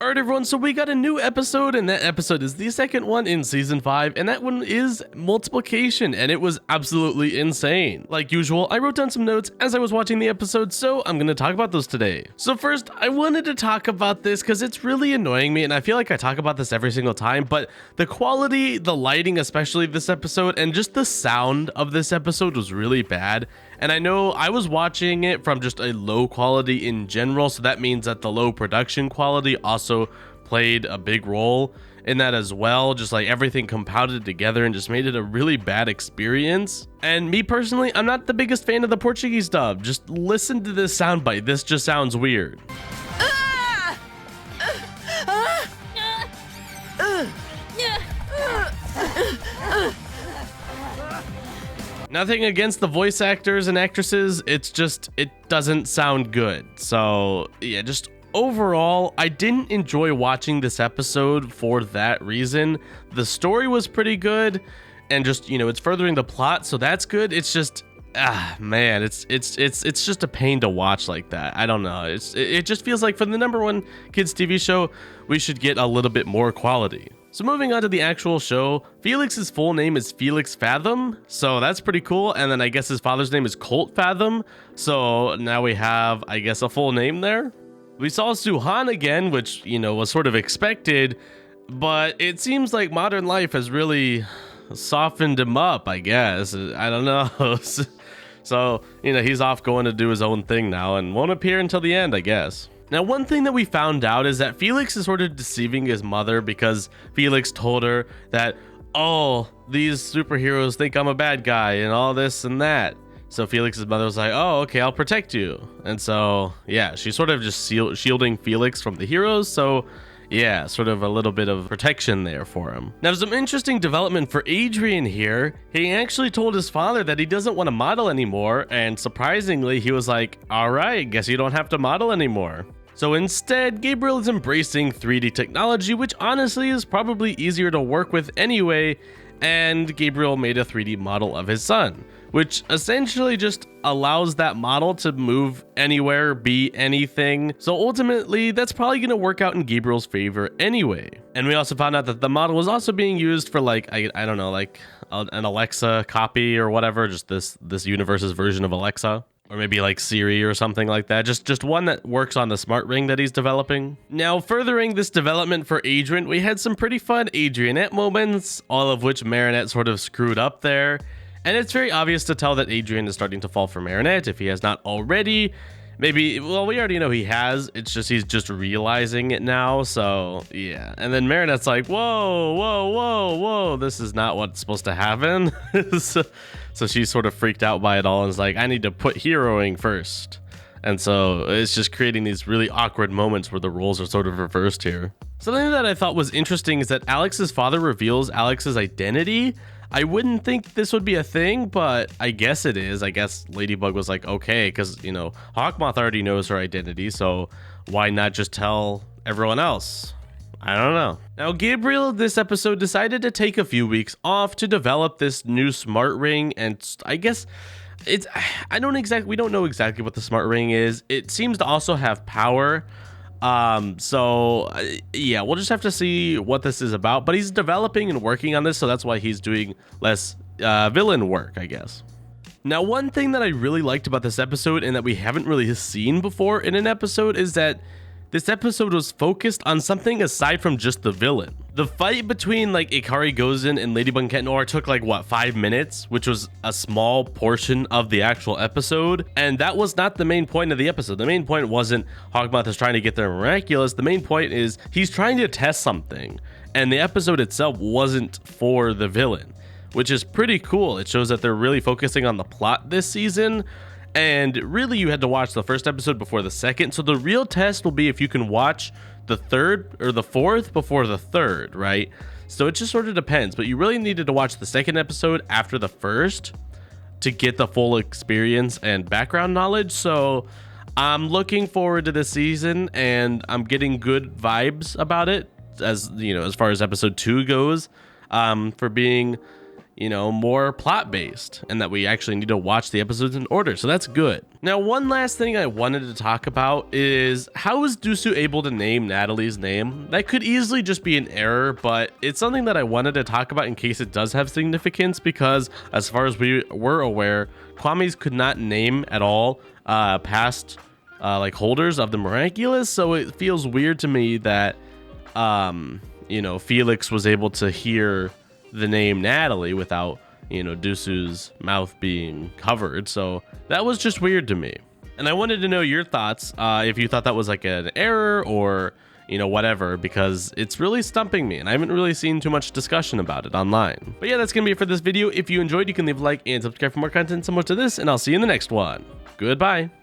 Alright everyone, so we got a new episode, and that episode is the second one in season 5, and that one is multiplication, and it was absolutely insane. Like usual, I wrote down some notes as I was watching the episode, so I'm gonna talk about those today. So first, I wanted to talk about this because it's really annoying me, and I feel like I talk about this every single time, but the quality, the lighting especially this episode, and just the sound of this episode was really bad. And I know I was watching it from just a low quality in general, so that means that the low production quality also played a big role in that as well. Just like everything compounded together and just made it a really bad experience. And me personally, I'm not the biggest fan of the Portuguese dub. Just listen to this soundbite. This just sounds weird. Nothing against the voice actors and actresses, it's just, it doesn't sound good. So yeah, just overall, I didn't enjoy watching this episode for that reason. The story was pretty good, and just, you know, it's furthering the plot, so that's good. It's just, man, it's just a pain to watch like that. I don't know. It just feels like for the #1 kids TV show, we should get a little bit more quality. So moving on to the actual show, Felix's full name is Felix Fathom, so that's pretty cool. And then I guess his father's name is Colt Fathom, so now we have, I guess, a full name there. We saw Suhan again, which, you know, was sort of expected, but it seems like modern life has really softened him up, I guess. I don't know. So, you know, he's off going to do his own thing now and won't appear until the end, I guess. Now, one thing that we found out is that Felix is sort of deceiving his mother because Felix told her that, oh, these superheroes think I'm a bad guy and all this and that. So Felix's mother was like, oh, okay, I'll protect you. And so, yeah, she's sort of just shielding Felix from the heroes. So, yeah, sort of a little bit of protection there for him. Now, some interesting development for Adrian here. He actually told his father that he doesn't want to model anymore. And surprisingly, he was like, all right, guess you don't have to model anymore. So instead, Gabriel is embracing 3D technology, which honestly is probably easier to work with anyway, and Gabriel made a 3D model of his son, which essentially just allows that model to move anywhere, be anything. So ultimately, that's probably going to work out in Gabriel's favor anyway. And we also found out that the model was also being used for like, I don't know, like an Alexa copy or whatever, just this universe's version of Alexa. Or maybe like Siri or something like that. Just one that works on the smart ring that he's developing. Now, furthering this development for Adrian, we had some pretty fun Adrianette moments, all of which Marinette sort of screwed up there. And it's very obvious to tell that Adrian is starting to fall for Marinette if he has not already. Maybe, well, we already know he has. It's just he's just realizing it now. So, yeah. And then Marinette's like, whoa, whoa, whoa, whoa. This is not what's supposed to happen. So she's sort of freaked out by it all and is like, I need to put heroing first. And so it's just creating these really awkward moments where the roles are sort of reversed here. Something that I thought was interesting is that Alex's father reveals Alex's identity. I wouldn't think this would be a thing, but I guess it is. I guess Ladybug was like, okay, because, you know, Hawkmoth already knows her identity, so why not just tell everyone else? I don't know. Now, Gabriel this episode decided to take a few weeks off to develop this new smart ring, and I guess we don't know exactly what the smart ring is. It seems to also have power. So yeah, we'll just have to see what this is about, but he's developing and working on this, so that's why he's doing less villain work, I guess. Now, one thing that I really liked about this episode and that we haven't really seen before in an episode is that this episode was focused on something aside from just the villain. The fight between like Ikari Gozen and Ladybug and Cat Noir took like what, 5 minutes, which was a small portion of the actual episode. And that was not the main point of the episode. The main point wasn't Hawkmoth is trying to get their Miraculous. The main point is he's trying to test something. And the episode itself wasn't for the villain, which is pretty cool. It shows that they're really focusing on the plot this season. And really, you had to watch the first episode before the second. So the real test will be if you can watch the third or the fourth before the third, right? So it just sort of depends. But you really needed to watch the second episode after the first to get the full experience and background knowledge. So I'm looking forward to this season, and I'm getting good vibes about it, as you know, as far as episode 2 goes, for being, more plot based, and that we actually need to watch the episodes in order. So that's good. Now, one last thing I wanted to talk about is how is Dusu able to name Natalie's name? That could easily just be an error, but it's something that I wanted to talk about in case it does have significance, because as far as we were aware, Kwame's could not name at all past like holders of the Miraculous. So it feels weird to me that Felix was able to hear the name Natalie without Dusu's mouth being covered. So that was just weird to me, and I wanted to know your thoughts, if you thought that was like an error or whatever, because it's really stumping me and I haven't really seen too much discussion about it online. But yeah, that's gonna be it for this video. If you enjoyed, you can leave a like and subscribe for more content similar to this, and I'll see you in the next one. Goodbye.